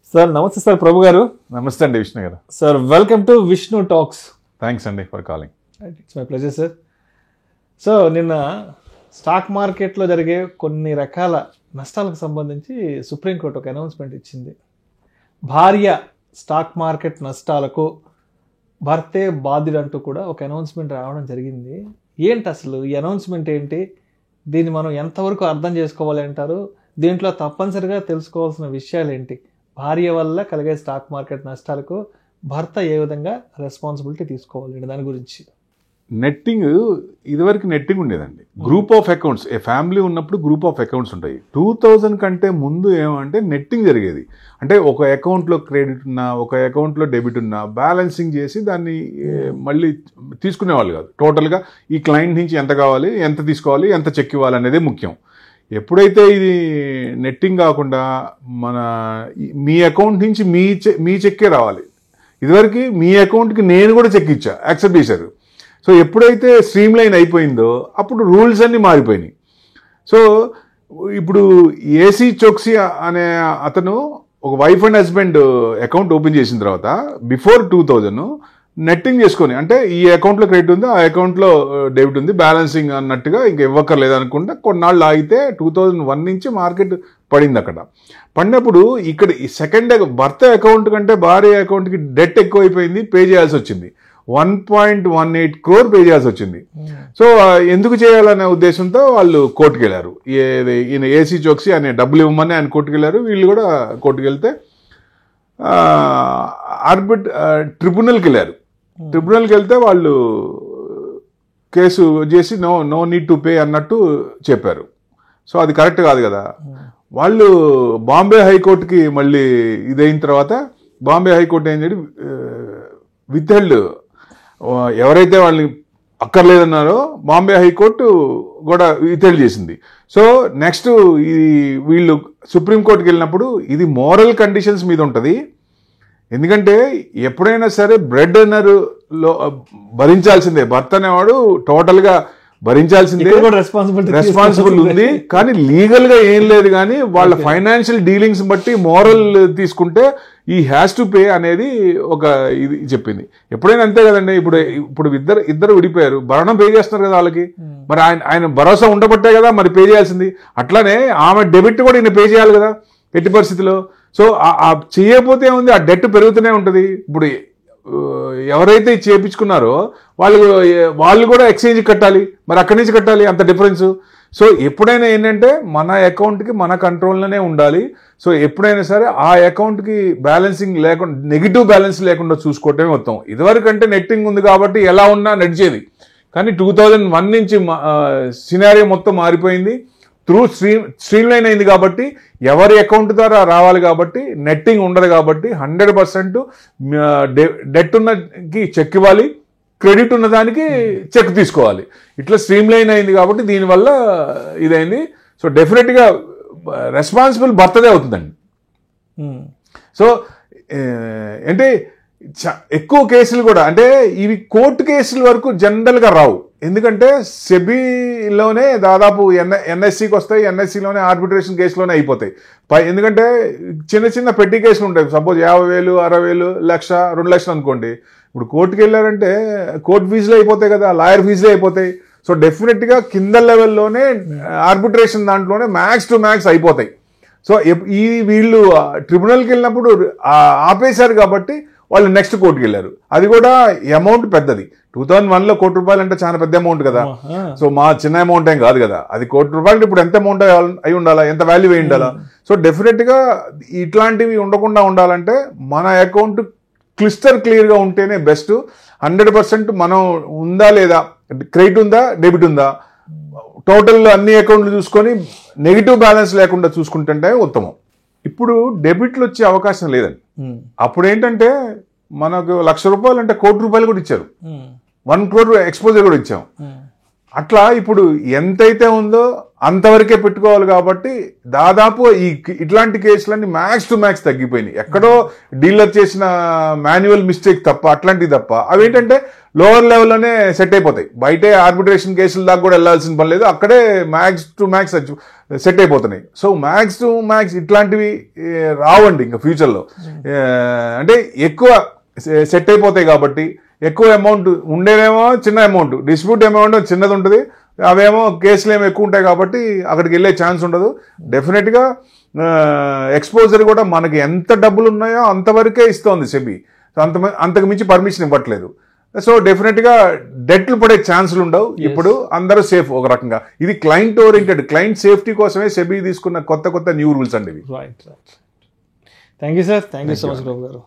Sir నమస్తే sir ప్రభు గారు. నమస్తే అండి Vishnu garu. Sir welcome to Vishnu talks. Thanks అండి for calling. It's my pleasure sir. So నిన్న స్టాక్ మార్కెట్లో జరిగే కొన్ని రకాల నష్టాలకు సంబంధించి సుప్రీంకోర్టు ఒక అనౌన్స్మెంట్ ఇచ్చింది. భార్య స్టాక్ మార్కెట్ నష్టాలకు భర్తే బాధ్యుడంటూ కూడా ఒక అనౌన్స్మెంట్ రావడం జరిగింది. ఏంటి అసలు ఈ అనౌన్స్మెంట్ ఏంటి? దీన్ని మనం ఎంతవరకు అర్థం చేసుకోవాలి అంటారు? దీంట్లో తప్పనిసరిగా తెలుసుకోవాల్సిన విషయాలు ఏంటి? భార్య వల్ల కలిగే స్టాక్ మార్కెట్ నష్టాలకు భర్త ఏ విధంగా రెస్పాన్సిబిలిటీ తీసుకోవాలి దాని గురించి. నెట్టింగ్ ఇదివరకు నెట్టింగ్ ఉండేదండి. Group of accounts, A family ఉన్నప్పుడు గ్రూప్ ఆఫ్ అకౌంట్స్ ఉంటాయి. 2000 కంటే ముందు ఏమంటే నెట్టింగ్ జరిగేది. అంటే ఒక అకౌంట్లో క్రెడిట్ ఉన్నా, ఒక అకౌంట్లో డెబిట్ ఉన్నా బ్యాలెన్సింగ్ చేసి దాన్ని మళ్ళీ తీసుకునేవాళ్ళు కాదు. టోటల్గా ఈ క్లయింట్ నుంచి ఎంత కావాలి, ఎంత తీసుకోవాలి, ఎంత చెక్ ఇవ్వాలి అనేదే ముఖ్యం. ఎప్పుడైతే ఇది నెట్టింగ్ కాకుండా మన మీ అకౌంట్ నుంచి మీ చెక్కే రావాలి. ఇదివరకు మీ అకౌంట్కి నేను కూడా చెక్ ఇచ్చా, యాక్సెప్ట్ చేశారు. సో ఎప్పుడైతే స్ట్రీమ్ లైన్ అయిపోయిందో అప్పుడు రూల్స్ అన్నీ మారిపోయినాయి. సో ఇప్పుడు ఏసీ చోక్సీ అనే అతను ఒక wife and husband account open చేసిన తర్వాత బిఫోర్ 2000 నెట్టింగ్ చేసుకొని, అంటే ఈ అకౌంట్లో క్రెడిట్ ఉంది, ఆ అకౌంట్లో డెబిట్ ఉంది, బ్యాలెన్సింగ్ అన్నట్టుగా ఇంకా ఇవ్వక్కర్లేదు అనుకుంటే కొన్నాళ్ళు ఆగితే 2001 నుంచి మార్కెట్ పడింది. అక్కడ పడినప్పుడు ఇక్కడ ఈ సెకండ్ భర్త అకౌంట్ కంటే భార్య అకౌంట్కి డెట్ ఎక్కువైపోయింది, పే చేయాల్సి వచ్చింది. 1.18 crore పే చేయాల్సి వచ్చింది. సో ఎందుకు చేయాలనే ఉద్దేశంతో వాళ్ళు కోర్టుకు వెళ్ళారు. ఈయన ఏసీ చోక్సీ అనే డబ్బులు ఇవ్వమని ఆయన కోర్టుకు వెళ్ళారు. వీళ్ళు కూడా కోర్టుకు వెళ్తే ట్రిబ్యునల్కి వెళ్ళారు. ట్రిబ్యునల్కి వెళ్తే వాళ్ళు కేసు చేసి నో నీడ్ టు పే అన్నట్టు చెప్పారు. సో అది కరెక్ట్ కాదు కదా. వాళ్ళు బాంబే హైకోర్టుకి మళ్ళీ ఇదైన తర్వాత బాంబే హైకోర్టు ఏం చేసి విత్హెల్డ్, ఎవరైతే వాళ్ళని అక్కర్లేదన్నారో బాంబే హైకోర్టు కూడా విత్హెల్డ్ చేసింది. సో నెక్స్ట్ వీళ్ళు సుప్రీంకోర్టుకి వెళ్ళినప్పుడు ఇది మోరల్ కండిషన్స్ మీద ఉంటుంది. ఎందుకంటే ఎప్పుడైనా సరే బ్రెడ్ ఎర్నర్లో భరించాల్సిందే, భర్త అనేవాడు టోటల్గా భరించాల్సిందే, రెస్పాన్సిబుల్ ఉంది. కానీ లీగల్ గా ఏం లేదు. కానీ వాళ్ళ ఫైనాన్షియల్ డీలింగ్స్ బట్టి మోరల్ తీసుకుంటే ఈ హ్యాస్ టు పే అనేది ఒక ఇది చెప్పింది. ఎప్పుడైనా అంతే కదండి. ఇప్పుడు ఇద్దరు విడిపోయారు, భరణం పే చేస్తున్నారు కదా వాళ్ళకి. మరి ఆయన భరోసా ఉండబట్టే కదా మరి పే చేయాల్సింది. అట్లానే ఆమె డెబిట్ కూడా ఈయన పే చేయాలి కదా ఎట్టి పరిస్థితిలో. సో చేయకపోతే ఏముంది, ఆ డెట్ పెరుగుతూనే ఉంటుంది. ఇప్పుడు ఎవరైతే చేయించుకున్నారో వాళ్ళు కూడా ఎక్స్చేంజ్ కట్టాలి, మరి అక్కడి నుంచి కట్టాలి, అంత డిఫరెన్స్. సో ఎప్పుడైనా ఏంటంటే మన అకౌంట్కి మన కంట్రోల్లోనే ఉండాలి. సో ఎప్పుడైనా సరే ఆ అకౌంట్కి బ్యాలెన్సింగ్ లేకుండా, నెగిటివ్ బ్యాలెన్స్ లేకుండా చూసుకోవటమే మొత్తం. ఇదివరకంటే నెట్టింగ్ ఉంది కాబట్టి ఎలా ఉన్నా నడిచేది. కానీ 2001 నుంచి సినారియో మొత్తం మారిపోయింది. త్రూ స్ట్రీమ్ లైన్ అయింది కాబట్టి ఎవరి అకౌంట్ ద్వారా రావాలి కాబట్టి నెట్టింగ్ ఉండదు కాబట్టి 100% డెట్ ఉన్నకి చెక్ ఇవ్వాలి, క్రెడిట్ ఉన్నదానికి చెక్ తీసుకోవాలి. ఇట్లా స్ట్రీమ్ లైన్ అయింది కాబట్టి దీనివల్ల ఇదైంది. సో డెఫినెట్గా రెస్పాన్సిబుల్ భర్తదే అవుతుందండి. సో అంటే ఎక్కువ కేసులు కూడా అంటే ఇవి కోర్టు కేసుల వరకు జనరల్గా రావు. ఎందుకంటే సెబీలోనే దాదాపు ఎన్ఎస్సికి వస్తాయి, ఎన్ఎస్సిలోనే ఆర్బిట్రేషన్ కేసులోనే అయిపోతాయి. ఎందుకంటే చిన్న పెట్టి కేసులు ఉంటాయి. సపోజ్ 50,000, 60,000, 1,00,000, 2,00,000 అనుకోండి. ఇప్పుడు కోర్టుకి వెళ్ళారంటే కోర్టు ఫీజులు అయిపోతాయి కదా, లాయర్ ఫీజులే అయిపోతాయి. సో డెఫినెట్గా కింద లెవెల్లోనే ఆర్బిట్రేషన్ దాంట్లోనే మ్యాక్స్ టు మ్యాక్స్ అయిపోతాయి. సో వీళ్ళు ట్రిబ్యునల్కి వెళ్ళినప్పుడు ఆపేశారు కాబట్టి వాళ్ళు నెక్స్ట్ కోర్టుకి వెళ్ళారు. అది కూడా అమౌంట్ పెద్దది. 2001లో ₹1,00,000 అంటే చాలా పెద్ద అమౌంట్ కదా. సో మా చిన్న అమౌంట్ ఏం కాదు కదా. అది ₹1,00,000 ఇప్పుడు ఎంత అమౌంట్ అయి ఉండాలా, ఎంత వాల్యూ అయి ఉండాలా. సో డెఫినెట్గా ఇట్లాంటివి ఉండకుండా ఉండాలంటే మన అకౌంట్ క్లియర్గా ఉంటేనే బెస్ట్. 100% మనం ఉందా లేదా, క్రెడిట్ ఉందా, డెబిట్ ఉందా, టోటల్ అన్ని అకౌంట్లు చూసుకొని నెగిటివ్ బ్యాలెన్స్ లేకుండా చూసుకుంటుంటే ఉత్తమం. ఇప్పుడు డెబిట్లు వచ్చే అవకాశం లేదండి. అప్పుడు ఏంటంటే మనకు ₹1,00,000 అంటే ₹1,00,000 కూడా ఇచ్చారు, 1 crore ఎక్స్పోజర్ కూడా ఇచ్చాం. అట్లా ఇప్పుడు ఎంతైతే ఉందో అంతవరకే పెట్టుకోవాలి. కాబట్టి దాదాపు ఇట్లాంటి కేసులన్నీ మ్యాక్స్ టు మ్యాక్స్ తగ్గిపోయినాయి. ఎక్కడో డీలర్ చేసిన మాన్యువల్ మిస్టేక్ తప్ప, అట్లాంటివి తప్ప, అవేంటంటే లోవర్ లెవెల్లోనే సెట్ అయిపోతాయి. బయటే ఆర్బిట్రేషన్ కేసుల దాకా కూడా వెళ్లాల్సిన పని లేదు, అక్కడే మ్యాక్స్ టు మ్యాక్స్ సెట్ అయిపోతున్నాయి. సో మ్యాక్స్ టు మ్యాక్స్ ఇట్లాంటివి రావండి ఇంకా ఫ్యూచర్లో. అంటే ఎక్కువ సెట్ అయిపోతాయి కాబట్టి ఎక్కువ అమౌంట్ ఉండేదేమో చిన్న అమౌంట్, డిస్ప్యూట్ అమౌంట్ చిన్నది ఉంటుంది, అవేమో కేసులు ఏమో ఎక్కువ ఉంటాయి కాబట్టి అక్కడికి వెళ్ళే ఛాన్స్ ఉండదు. డెఫినెట్గా ఎక్స్పోజర్ కూడా మనకి ఎంత డబ్బులు ఉన్నాయో అంతవరకే ఇస్తోంది సెబీ, అంతకు మించి పర్మిషన్ ఇవ్వట్లేదు. సో డెఫినెట్గా డెట్లు పడే ఛాన్సులు ఉండవు. ఇప్పుడు అందరూ సేఫ్ ఒక రకంగా. ఇది క్లయింట్ ఓరియంటెడ్, క్లయింట్ సేఫ్టీ కోసమే సెబీ తీసుకున్న కొత్త న్యూ రూల్స్ అండి ఇవి. Right. Thank you sir, thank you so much Rao గారు.